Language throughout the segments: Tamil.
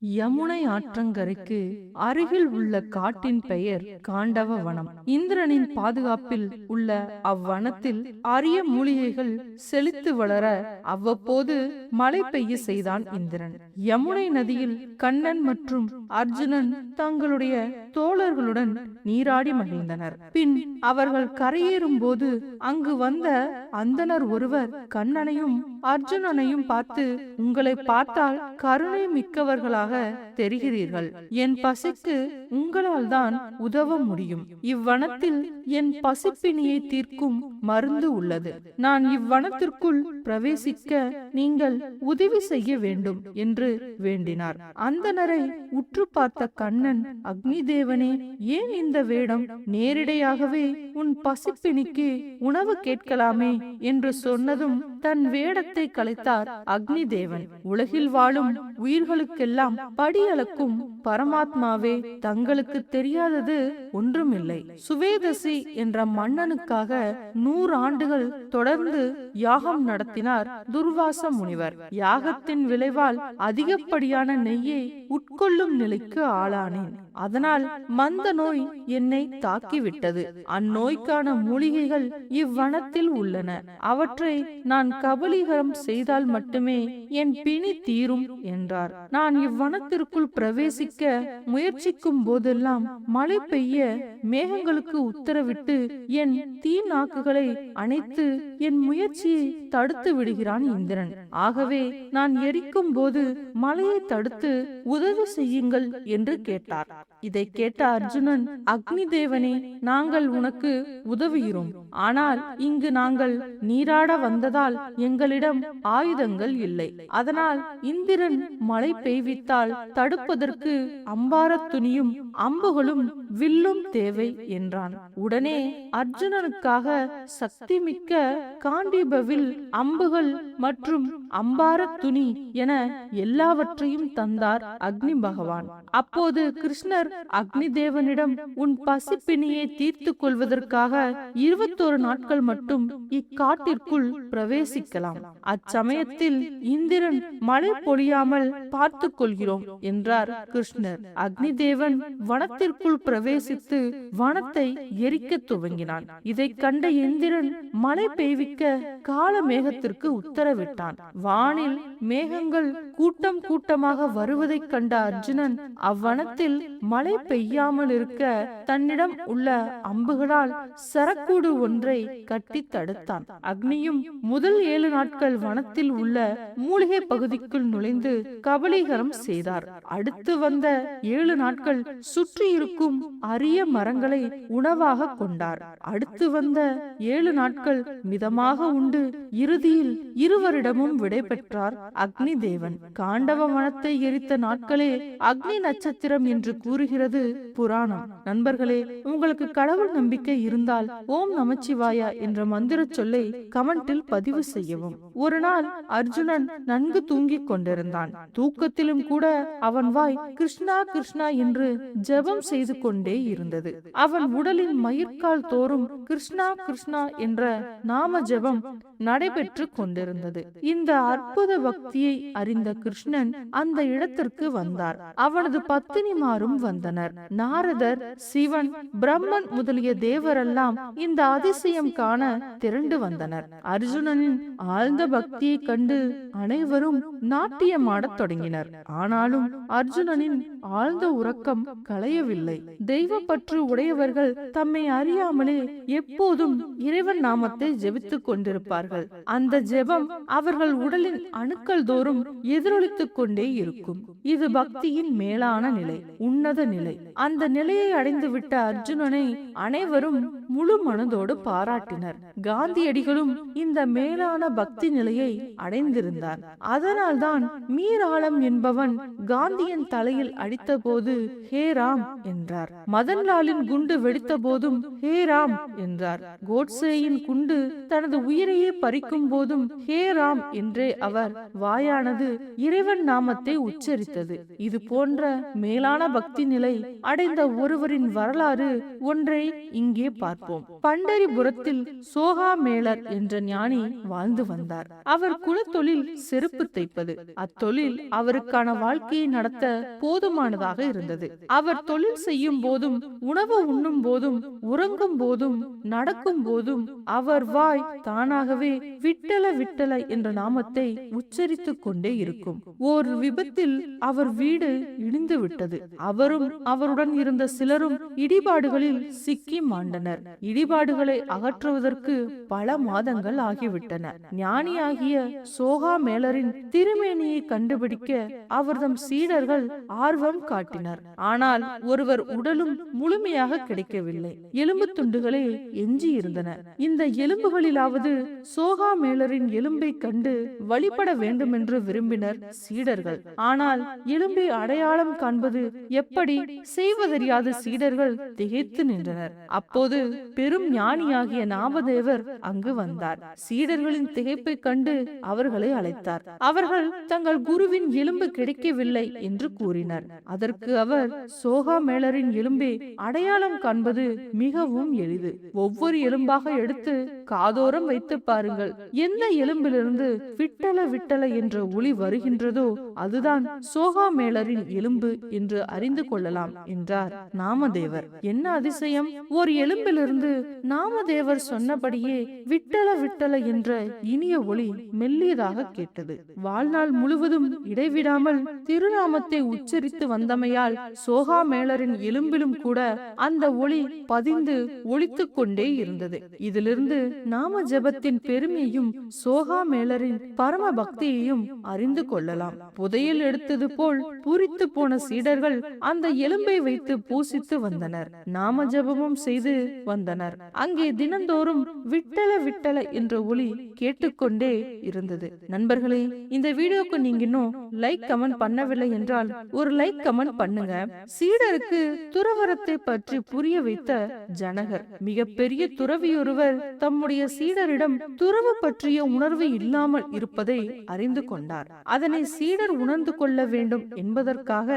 யமுனை ஆற்றங்கரைக்கு அருகில் உள்ள காட்டின் பெயர் காண்டவ வனம். இந்திரனின் பாதுகாப்பில் உள்ள அவ்வனத்தில் அரிய மூலிகைகள் செழித்து வளர அவ்வப்போது மழை பெய்ய செய்தான் இந்திரன். யமுனை நதியில் கண்ணன் மற்றும் அர்ஜுனன் தங்களுடைய தோழர்களுடன் நீராடி மகிழ்ந்தனர். பின் அவர்கள் கரையேறும் போது அங்கு வந்த அந்தணர் ஒருவர் கண்ணனையும் அர்ஜுனனையும் பார்த்து, உங்களை பார்த்தால் கருணை மிக்கவர்களாக தெரிகிறீர்கள். என் பசிக்கு உங்களால் தான் உதவ முடியும். இவ்வனத்தில் என் பசிப்பினியை தீர்க்கும் மருந்து உள்ளது. நான் இவ்வனத்திற்குள் பிரவேசிக்க நீங்கள் உதவி செய்ய வேண்டும் என்று வேண்டினார். அந்தணரை உற்று பார்த்த கண்ணன், அக்னி தேவனே, ஏன் இந்த வேடம்? நேரிடையாகவே உன் பசிப்பினிக்கு உணவு கேட்கலாமே என்று சொன்னதும் தன் வேடத்தை கலைத்தார் அக்னி தேவன். உலகில் வாழும் உயிர்களுக்கெல்லாம் படி அளக்கும் பரமாத்மாவே, தங்களுக்கு தெரியாதது ஒன்றுமில்லை. சுவேதசி என்ற மன்னனுக்காக 100 ஆண்டுகள் தொடர்ந்து யாகம் நடத்தினார் துர்வாச முனிவர். யாகத்தின் விளைவால் அதிகப்படியான நெய்யை உட்கொள்ளும் நிலைக்கு ஆளானேன். அதனால் மந்த நோய் என்னை தாக்கிவிட்டது. அந்நோய்க்கான மூலிகைகள் இவ்வனத்தில் உள்ளன. அவற்றை நான் கபலீகரம் செய்தால் மட்டுமே என் பிணி தீரும் என்றார். நான் இவ்வனத்திற்குள் பிரவேசிக்க முயற்சிக்கும் போதெல்லாம் மழை பெய்ய மேகங்களுக்கு உத்தரவிட்டு என் தீ நாக்குகளை அணைத்து என் முயற்சியை தடுத்து விடுகிறான் இந்திரன். ஆகவே நான் எரிக்கும் போது மழையை தடுத்து உதவி செய்யுங்கள் என்று கேட்டார். இதை கேட்ட அர்ஜுனன், அக்னி தேவனே, நாங்கள் உனக்கு உதவுகிறோம். ஆனால் இங்கு நாங்கள் நீராட வந்ததால் எங்களிடம் ஆயுதங்கள் இல்லை. அதனால் இந்திரன் மழை பெய்வித்தால் தடுப்பதற்கு அம்பாரத் துணியும் அம்புகளும் வில்லும் தேவை என்றான். உடனே அர்ஜுனனுக்காக சக்தி மிக்க காண்டீபவில் அம்புகள் மற்றும் அம்பாரத் துணி என எல்லாவற்றையும் தந்தார் அக்னி பகவான். அப்போது கிருஷ்ணர் அக்னி தேவனிடம், உன் பசிப்பினியை தீர்த்து கொள்வதற்காக 21 நாட்கள் மட்டும் இக்காட்டிற்குள் பிரவேசிக்கலாம். அச்சமயத்தில் இந்திரன் மழை பொழியாமல் பார்த்து கொள்கிறோம் என்றார் கிருஷ்ணர். அக்னி தேவன் வனத்திற்குள் பிரவேசித்து வனத்தை எரிக்க துவங்கினான். இதை கண்ட இந்திரன் மழை பெய்விக்க கால மேகத்திற்கு உத்தரவிட்டான். வானில் மேகங்கள் கூட்டம் கூட்டமாக வருவதைக் கண்ட அர்ஜுனன் அவ்வனத்தில் மழை பெய்யாமல் இருக்க தன்னிடம் உள்ள அம்புகளால் சரக்கூடு ஒன்றை கட்டி தடுத்தான். அக்னியும் முதல் 7 நாட்கள் வனத்தில் உள்ள மூலிகை பகுதிக்குள் நுழைந்து கபலீகரம் செய்தார். அடுத்து வந்த 7 நாட்கள் சுற்றி இருக்கும் அரிய மரங்களை உணவாக கொண்டார். அடுத்து வந்த 7 நாட்கள் மிதமாக உண்டு இறுதியில் இருவரிடமும் விடை பெற்றார் அக்னி தேவன். காண்டவ வனத்தை எரித்த நாட்களே அக்னி நட்சத்திரம் என்று கூறுகிறது புராணம். நண்பர்களே, உங்களுக்கு கடவுள் நம்பிக்கை இருந்தால் ஓம் நமச்சிவாயா என்ற மந்திர சொல்லை கமெண்டில் பதிவு செய்யவும். ஒரு நாள் அர்ஜுனன் நன்கு தூங்கிக் கொண்டிருந்தான். தூக்கத்திலும் கூட அவன் வாய் கிருஷ்ணா கிருஷ்ணா என்று ஜெபம் செய்து கொண்டே இருந்தது. அவன் உடலின் மயிர்கால் தோறும் கிருஷ்ணா கிருஷ்ணா என்ற நாம ஜெபம் நடைபெற்று கொண்டிருந்தது. இந்த அற்புத பக்தியை அறிந்த கிருஷ்ணன் அந்த இடத்திற்கு வந்தார். அவனது பத்தினிமாரும் வந்தனர். நாரதர், சிவன், பிரம்மன் முதலிய தேவரெல்லாம் இந்த அதிசயம் காண திரண்டு வந்தனர். அர்ஜுனனின் ஆழ்ந்த பக்தியை கண்டு அனைவரும் நாட்டியமாடத் தொடங்கினர். ஆனாலும் அர்ஜுனனின் ஆழ்ந்த உறக்கம் களையவில்லை. தெய்வ பற்று உடையவர்கள் தம்மை அறியாமலே எப்போதும் இறைவன் நாமத்தை ஜெபித்துக் கொண்டிருப்பார்கள். அந்த ஜெபம் அவர்கள் உடலின் அணுக்கள் தோறும் எதிரொலித்துக் கொண்டே இருக்கும். இது பக்தியின் மேலான நிலை, உன்னத நிலை. அந்த நிலையை அடைந்துவிட்ட அர்ஜுனனை அனைவரும் முழு மனதோடு பாராட்டினர். காந்தியடிகளும் இந்த மேலான பக்தி நிலையை அடைந்திருந்தார். அதனால்தான் மீராளம் என்பவன் காந்தியின் தலையில் அடித்த போது ஹே ராம் என்றார். மதன்லாலின் குண்டு வெடித்த போதும் ஹே ராம் என்றார். கோட்சேயின் குண்டு தனது உயிரையே பறிக்கும் போதும் ஹே ராம் என்றே அவர் வாயானது இறைவன் நாமத்தை உச்சரித்தது. இது போன்ற மேலான பக்தி நிலை அடைந்த ஒருவரின் வரலாறு ஒன்றை இங்கே பார்ப்போம். பண்டரிபுரத்தில் சோகாமேளர் என்ற ஞானி வாழ்ந்து வந்தார். அவர் குலத்தொழில் செருப்பு தைப்பது. அத்தொழில் அவருக்கான வாழ்க்கையை நடத்த போதுமானதாக இருந்தது. அவர் தொழில் செய்யும் போதும், உணவு உண்ணும் போதும், உறங்கும் போதும், நடக்கும் போதும் அவர் வாய் தானாகவே விட்டல விட்டல என்ற நாமத்தை உச்சரித்துக் கொண்டே இருக்கும். ஓர் விபத்தில் அவர் வீடு இடிந்து விட்டது. அவரும் அவருடன் இருந்த சிலரும் இடிபாடுகளில் சிக்கி மாண்டனர். இடிபாடுகளை அகற்றுவதற்கு பல மாதங்கள் ஆகிவிட்டன. ஞானியாகிய சோகாமேளரின் திருமேனியை கண்டுபிடிக்க அவர்தம் சீடர்கள் ஆர்வம் காட்டினர். ஆனால் ஒருவர் உடலும் முழுமையாக கிடைக்கவில்லை. எலும்பு துண்டுகளே எஞ்சி இருந்தன. இந்த எலும்புகளிலாவது சோகாமேளரின் எலும்பை கண்டு வழிபட வேண்டும் என்று விரும்பினர் சீடர்கள். ஆனால் எலும்பை அடையாளம் காண்பது எப்படி செய்வதறியாத சீடர்கள் திகைத்து நின்றனர். அப்போது பெரும் ஞானியாகிய நாமதேவர் அங்கு வந்தார். சீடர்களின் திகைப்பை கண்டு அவர்களை அழைத்தார். அவர்கள் தங்கள் குருவின் எலும்பு கிடைக்கவில்லை என்று கூறினர். அதற்கு அவர், சோகாமேளரின் எலும்பை அடையாளம் காண்பது மிகவும் எளிது. ஒவ்வொரு எலும்பாக எடுத்து காதோரம் வைத்து பாருங்கள். எந்த எலும்பிலிருந்து விட்டல விட்டல என்ற ஒளி வருகின்றதோ அதுதான் சோகாமேளரின் எலும்பு என்று அறிந்து கொள்ளலாம் என்றார் நாமதேவர். என்ன அதிசயம்! ஓர் எலும்பிலிருந்து நாமதேவர் சொன்னபடியே விட்டல விட்டல என்ற இனிய ஒளி மெல்லியதாக கேட்டது. வாழ்நாள் முழுவதும் இடைவிடாமல் திருநாமத்தை உச்சரித்து வந்தமையால் சோகாமேளரின் எலும்பிலும் கூட அந்த ஒளி பதிந்து ஒலித்துக் கொண்டே இருந்தது. இதிலிருந்து நாம ஜபத்தின் பெருமையும் சோகாமேளரின் பரம பக்தியையும் அறிந்து கொள்ளலாம். புதையல் எடுத்தது போல் பூரித்து போன சீடர்கள் அந்த எலும்பை வைத்து பூசித்து வந்தனர். நாம ஜபமும் செய்து வந்தனர். அங்கே தினந்தோறும் விட்டல விட்டல என்ற ஒளி கேட்டுக்கொண்டே இருந்தது. நண்பர்களே, இந்த வீடியோக்கு நீங்க இன்னும் லைக் கமெண்ட் பண்ணவில்லை என்றால் ஒரு லைக் கமெண்ட் பண்ணுங்க. சீடருக்கு துறவரத்தை பற்றி புரிய வைத்த ஜனகர். மிகப்பெரிய துறவியொருவர் தம்முடைய சீடரிடம் துறவு பற்றிய உணர்வு இல்லாமல் இருப்பதை அறிந்து கொண்டார். அதனை சீடர் உணர்ந்து கொள்ள வேண்டும் என்பதற்காக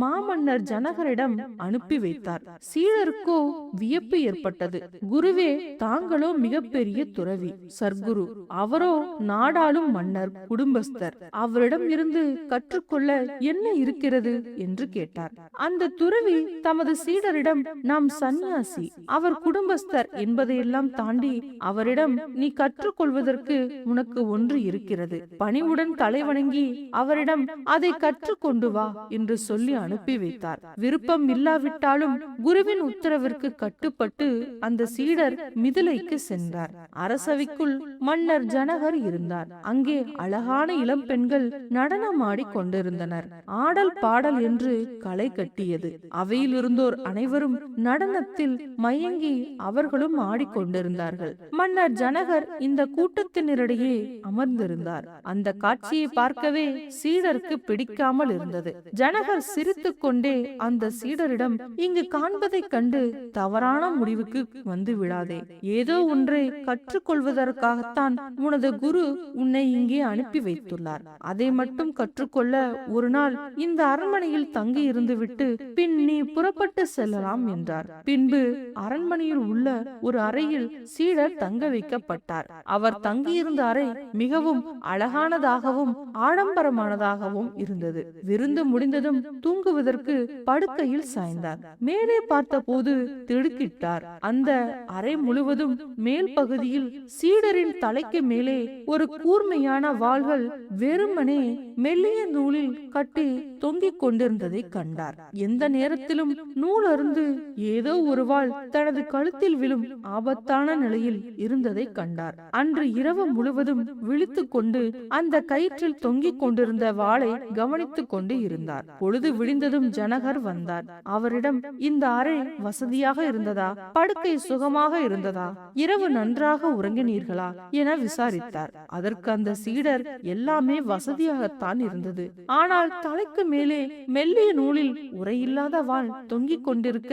மாமன்னர் ஜனகரிடம் அனுப்பி வைத்தார். சீடருக்கோ வியப்பு ஏற்பட்டது. குருவே, தாங்களோ மிகப்பெரிய துறவி, சர்க்குரு. அவரோ நாடாளும் மன்னர், குடும்பஸ்தர். அவரிடம் இருந்து கற்றுக்கொள்ள என்ன இருக்கிறது என்று கேட்டார். அந்த துறவி தமது சீடரிடம், நாம் சந்நியாசி, அவர் குடும்பஸ்தர் என்பதையெல்லாம் தாண்டி அவரிடம் நீ கற்றுக்கொள்வதற்கு உனக்கு ஒன்று இருக்கிறது. பணிவுடன் தலைவணங்கி அவரிடம் அதை கற்றுக்கொண்டு வா என்று சொல்லி அனுப்பி வைத்தார். விருப்பம் இல்லாவிட்டாலும் குருவின் உத்தரவிற்கு கட்டுப்பட்டு அந்த சீடர் மிதிலைக்கு சென்றார். அரசவைக்குள் மன்னர் ஜனகர் இருந்தார். அங்கே அழகான இளம் பெண்கள் நடனமாடி கொண்டிருந்தனர். ஆடல் பாடல் என்று களை கட்டியது. அவையில் இருந்தோர் அனைவரும் நடனத்தில் மயங்கி அவர்களும் ஆடிக்கொண்டிருந்தார்கள். மன்னர் ஜனகர் இந்த கூட்டத்தினரிடையே அமர்ந்திருந்தார். அந்த காட்சியை பார்க்கவே சீடருக்கு பிடிக்காமல் இருந்தது. ஜனகர் சிரித்துக் கொண்டே அந்த சீடரிடம், இங்கு காண்பதை கண்டு தவறான முடிவுக்கு வந்து விடாதே. ஏதோ ஒன்றை கற்றுக்கொள்வதற்காகத்தான் உனது குரு உன்னை இங்கே அனுப்பி வைத்துள்ளார். அதை மட்டும் கற்றுக்கொள்ள ஒரு நாள் இந்த அரண்மனையில் தங்கி இருந்துவிட்டு பின் நீ புறப்பட்டு செல்லலாம் என்றார். பின்பு அரண்மனையில் உள்ள ஒரு அறையில் சீடர் தங்க வைக்கப்பட்டார். அவர் தங்கியிருந்த அறை மிகவும் அழகானதாகவும் ஆடம்பரமானதாகவும் இருந்தது. விருந்து முடிந்ததும் தூங்குவதற்கு படுக்கையில் சாய்ந்தார். மேலே பார்த்த போது திடுக்கிட்டார். அந்த அறை முழுவதும் மேல் பகுதியில் சீடரின் தலைக்கு மேலே ஒரு கூர்மையான வாள்கள் வெறுமனே மெல்லிய நூலில் கட்டி தொங்கிக் கொண்டிருந்ததை கண்டார். எந்த நேரத்திலும் நூல் அருந்து ஏதோ ஒரு வாள் தனது கழுத்தில் விழும் ஆபத்தான நிலையில் இருந்ததை கண்டார். அன்று இரவு முழுவதும் விழித்துக் கொண்டு அந்த கயிற்றில் தொங்கிக் கொண்டிருந்த வாளை கவனித்துக் கொண்டு இருந்தார். பொழுது விடிந்ததும் ஜனகர் வந்தார். அவரிடம், இந்த அறை வசதியாக இருந்ததா? படுக்கை சுகமாக இருந்ததா? இரவு நன்றாக உறங்கினீர்களா என விசாரித்தார். அதற்கு அந்த சீடர், எல்லாமே வசதியாகத்தான் இருந்தது. ஆனால் தலைக்கு மேலே மெல்லிய நூலில் உரையில்லாத வாள் தொங்கிக் கொண்டிருக்க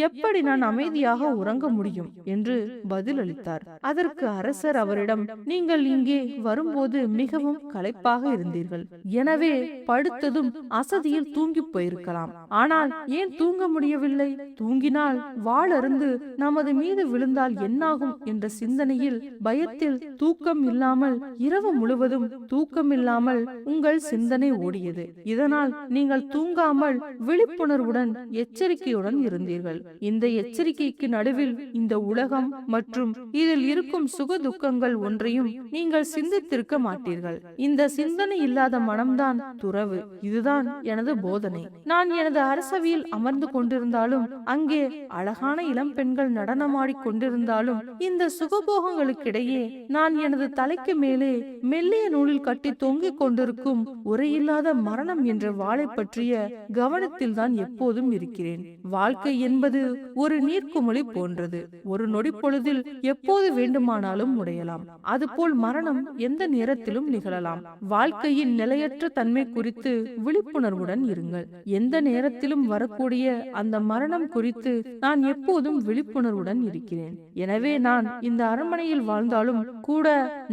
எப்படி நான் அமைதியாக உறங்க முடியும் என்று பதில் அளித்தார். அதற்கு அரசர் அவரிடம், நீங்கள் இங்கே வரும்போது மிகவும் களைப்பாக இருந்தீர்கள். எனவே படுத்ததும் அசதியில் தூங்கி போயிருக்கலாம். ஆனால் ஆனால் ஏன் தூங்க முடியவில்லை? தூங்கினால் வாள் அருந்து நமது மீது விழுந்தால் என்னாகும் என்ற சிந்தனையில் பயத்தில் தூக்கம் இல்லாமல் இரவு முழுவதும் தூக்கம் இல்லாமல் உங்கள் சிந்தனை ஓடியது. இதனால் நீங்கள் தூங்காமல் விழிப்புணர்வுடன் எச்சரிக்கையுடன் இருந்தீர்கள். இந்த எச்சரிக்கைக்கு நடுவில் இந்த உலகம் மற்றும் இதில் இருக்கும் சுக துக்கங்கள் ஒன்றையும் நீங்கள் சிந்தித்திருக்க மாட்டீர்கள். இந்த சிந்தனை இல்லாத மனம்தான் துறவு. இதுதான் எனது போதனை. நான் எனது அரசவையில் அமர்ந்து கொண்டிருந்தாலும், அங்கே அழகான இளம் பெண்கள் நடனமாடிக் கொண்டிருந்தாலும், இந்த சுகபோகங்களுக்கிடையே நான் எனது தலைக்கு மேலே மெல்லிய நூலில் கட்டி தொங்கிக் கொண்டிருக்கும் உரையில்லாத மரணம் என்ற வாளை பற்றிய கவனத்தில் தான் எப்போதும் இருக்கிறேன். வாழ்க்கை என்பது ஒரு நீர்க்குமிழி போன்றது. ஒரு நொடி பொழுதில் எப்போது வேண்டுமானாலும் உடையலாம். அதுபோல் மரணம் எந்த நேரத்திலும் நிகழலாம். வாழ்க்கையின் நிலையற்ற தன்மை குறித்து விழிப்புணர்வுடன் இருங்கள். எந்த நேரத்திலும் வரக்கூடிய அந்த மரணம் குறித்து நான் எப்போதும் விழிப்புணர்வுடன் இருக்கிறேன். எனவே நான் இந்த அரண்மனையில் வாழ்ந்தாலும் கூட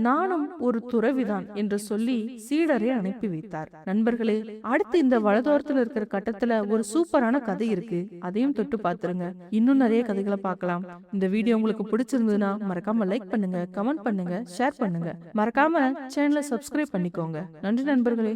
நானும் ஒரு துறவிதான் என்று சொல்லி சீடரை அனுப்பி வைத்தார். நண்பர்களே, அடுத்து இந்த வலதோரத்தில் இருக்கிற கட்டத்துல ஒரு சூப்பரான கதை இருக்கு. அதையும் தொட்டு பார்த்துருங்க. இன்னும் நிறைய கதைகளை பார்க்கலாம். இந்த வீடியோ உங்களுக்கு பிடிச்சிருந்ததுன்னா மறக்காம லைக் பண்ணுங்க, கமெண்ட் பண்ணுங்க, ஷேர் பண்ணுங்க. மறக்காம சேனலை சப்ஸ்கிரைப் பண்ணிக்கோங்க. நன்றி நண்பர்களே.